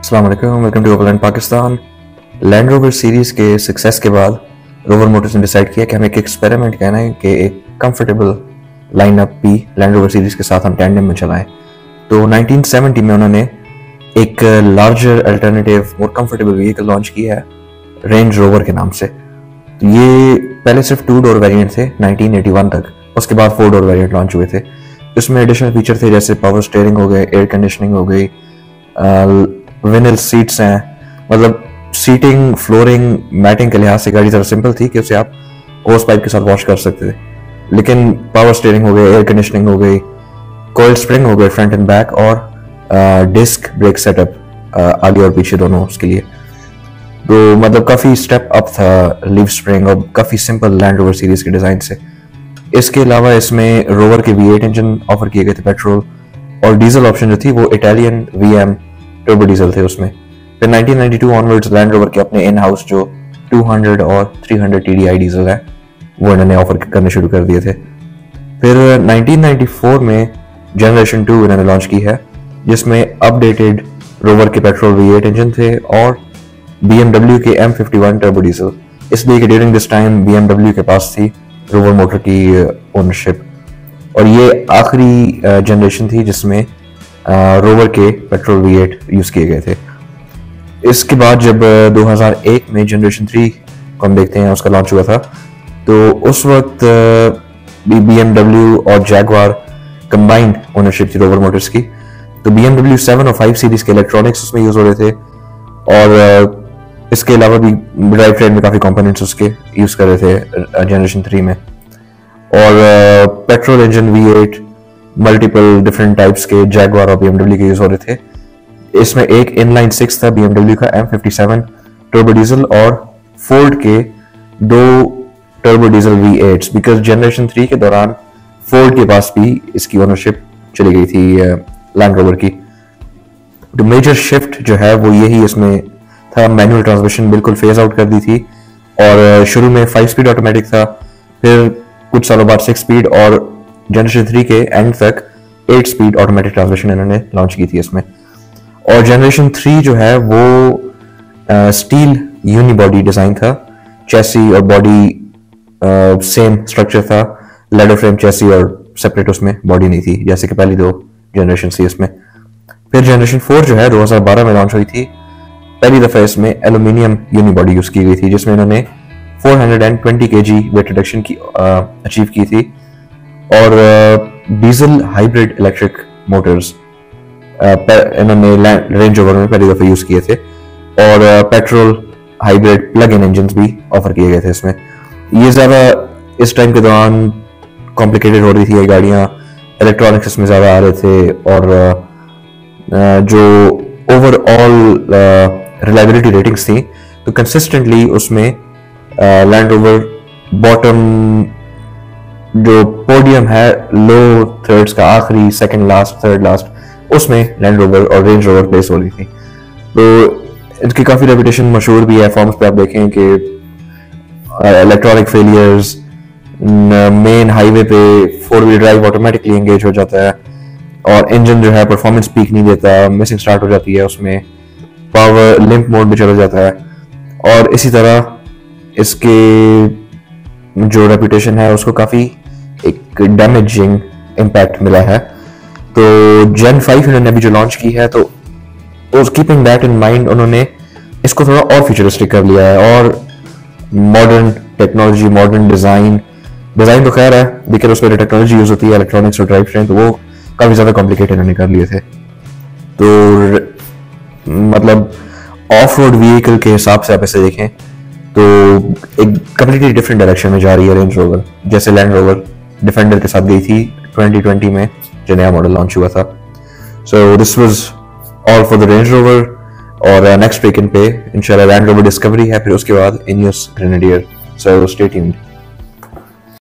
अस्सलाम वालेकुम, welcome to overland Pakistan. Land Rover series के सक्सेस के बाद रोवर मोटर्स ने डिसाइड किया कि हमें एक एक्सपेरिमेंट कहना है कि एक कंफर्टेबल लाइनअप भी लैंड रोवर सीरीज़ के साथ हम टैंडम में चलाएं। तो 1970 में उन्होंने एक लार्जर अल्टरनेटिव और कंफर्टेबल व्हीकल लॉन्च किया है रेंज रोवर के नाम से। तो ये पहले सिर्फ 2 डोर वेरिएंट थे 1981 तक, उसके बाद 4 डोर वेरिएंट लॉन्च हुए थे। इसमें एडिशनल फीचर थे जैसे पावर स्टीयरिंग हो गए, एयर कंडीशनिंग हो गई, विनिल सीट्स हैं। मतलब सीटिंग, फ्लोरिंग, मैटिंग के लिहाज से गाड़ी ज़रा सिंपल थी कि उसे आप होस पाइप के साथ वॉश कर सकते थे, लेकिन पावर स्टीयरिंग हो गई, एयर कंडीशनिंग हो गई, कॉइल स्प्रिंग हो गए फ्रंट एंड बैक, और डिस्क ब्रेक सेटअप आगे और पीछे दोनों उसके लिए। तो मतलब काफ़ी स्टेप अप था लीफ स्प्रिंग और काफ़ी सिंपल लैंड रोवर सीरीज़ के डिज़ाइन से। इसके अलावा इसमें रोवर के V8 इंजन ऑफर किए गए थे पेट्रोल, और डीजल ऑप्शन जो थी वो इटालियन VM टर्बो डीजल थे उसमें। फिर 1992 ऑनवर्ड्स लैंड रोवर के अपने इन हाउस जो 200 और 300 TDI डीजल है वो इन्होंने ऑफर करने शुरू कर दिए थे। फिर 1994 में जनरेशन 2 इन्होंने लॉन्च की है, जिसमें अपडेटेड रोवर के पेट्रोल V8 इंजन थे और BMW के M51 टर्बो डीजल, इसलिए कि ड्यूरिंग दिस टाइम BMW के पास थी रोवर मोटर की ओनरशिप, और ये आखिरी जनरेशन थी जिसमें रोवर के पेट्रोल V8 यूज किए गए थे। इसके बाद जब 2001 में जनरेशन 3 को हम देखते हैं उसका लॉन्च हुआ था, तो उस वक्त BMW और जैगवार कंबाइंड ओनरशिप थी रोवर मोटर्स की। तो BMW 7 और 5 सीरीज के इलेक्ट्रॉनिक्स उसमें यूज हो रहे थे, और इसके अलावा भी ड्राइव ट्रेन में काफ़ी कंपोनेंट्स उसके यूज कर रहे थे जनरेशन 3 में। और petrol engine V8 multiple different types के जैगवार और BMW के यूज हो रहे थे। इसमें एक इनलाइन 6 था BMW का M57 टर्बो डीजल, और फोर्ड के 2 turbo diesel V8s, because generation 3 के दौरान फोर्ड के पास भी इसकी ओनरशिप चली गई थी लैंड रोवर की। तो मेजर शिफ्ट जो है वो यही इसमें था, मैनुअल ट्रांसमिशन बिल्कुल फेज आउट कर दी थी, और शुरू में 5 स्पीड ऑटोमेटिक था, फिर कुछ सालों बाद 6 स्पीड, और जनरेशन 3 के एंड तक 8 स्पीड ऑटोमेटिक ट्रांसमिशन इन्होंने लॉन्च की थी इसमें। और जनरेशन 3 जो है वो स्टील यूनिबॉडी डिजाइन था, चेसी और बॉडी सेम स्ट्रक्चर था, लेडर फ्रेम चेसी और सेपरेट उसमें बॉडी नहीं थी जैसे कि पहली 2 जनरेशन थी इसमें। फिर जनरेशन 4 जो है 2012 में लॉन्च हुई थी। पहली दफा इसमें एल्यूमिनियम यूनिबॉडी यूज की गई थी, जिसमें इन्होंने 420 kg वेट रिडक्शन की अचीव की थी, और डीजल हाइब्रिड इलेक्ट्रिक मोटर्स इन्होंने रेंज रोवर में पहली दफा यूज किए थे, और petrol hybrid plug in engine भी ऑफर किए गए थे इसमें। ये ज्यादा इस टाइम के दौरान कॉम्प्लिकेटेड हो रही थी ये गाड़ियां, इलेक्ट्रॉनिक्स इसमें ज्यादा आ रहे थे, और जो ओवरऑल रिलायबिलिटी रेटिंग्स थी तो कंसिस्टेंटली उसमें लैंड रोवर बॉटम जो पोडियम है लो थर्ड्स का, आखिरी सेकंड लास्ट थर्ड लास्ट, उसमें लैंड रोवर और रेंज रोवर प्लेस हो रही थी। तो इनकी काफ़ी रेपुटेशन मशहूर भी है। फॉर्म्स पे आप देखें कि इलेक्ट्रॉनिक फेलियर्स, मेन हाईवे पे 4 व्हील ड्राइव ऑटोमेटिकली एंगेज हो जाता है, और इंजन जो है परफॉर्मेंस पीक नहीं देता, मिसिंग स्टार्ट हो जाती है उसमें, पावर लिंप मोड में चला जाता है, और इसी तरह इसके जो रेपुटेशन है उसको काफ़ी एक डैमेजिंग इम्पैक्ट मिला है। तो जेन 5 इन्होंने अभी जो लॉन्च की है, तो कीपिंग दैट इन माइंड उन्होंने इसको थोड़ा और फ्यूचरिस्टिक कर लिया है, और मॉडर्न टेक्नोलॉजी, मॉडर्न डिज़ाइन तो खैर है, लेकिन उसमें जो टेक्नोलॉजी यूज होती है इलेक्ट्रॉनिक्स और ड्राइव ट्रेन, तो वो काफ़ी ज़्यादा कॉम्प्लिकेटेड इन्होंने कर लिए थे। तो मतलब ऑफ रोड व्हीकल के हिसाब से आप ऐसे देखें तो एक कम्प्लीटली डिफरेंट डायरेक्शन में जा रही है रेंज रोवर, जैसे लैंड रोवर डिफेंडर के साथ गई थी 2020 में जो नया मॉडल लॉन्च हुआ था। So this was all for the range rover, और नेक्स्ट वीकेंड पे इंशाल्लाह लैंड रोवर डिस्कवरी है, फिर उसके बाद Ineos grenadier. So stay tuned.